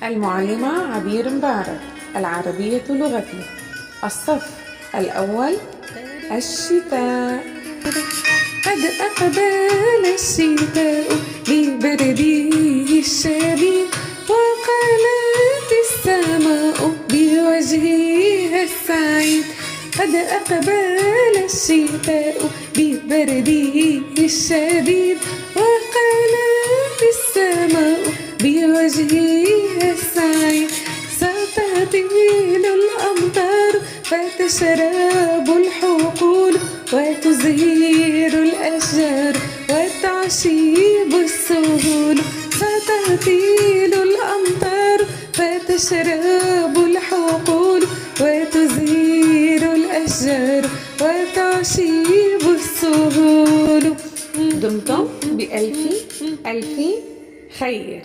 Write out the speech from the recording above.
المعلمة عبير مبارك. العربية لغتي. الصف الأول. الشتاء. قد أقبل الشتاء ببرده الشديد، وقالت السماء بوجهها السعيد. قد أقبل الشتاء ببرده الشديد، وقالت السماء بوجهها السعيد. ستهطل الأمطار فتشرب الحقول، وتزهر الأشجار وتعشيب السهول. ستهطل الأمطار فتشرب الحقول، وتزهر الأشجار وتعشيب السهول. دمتم بألف ألف خير.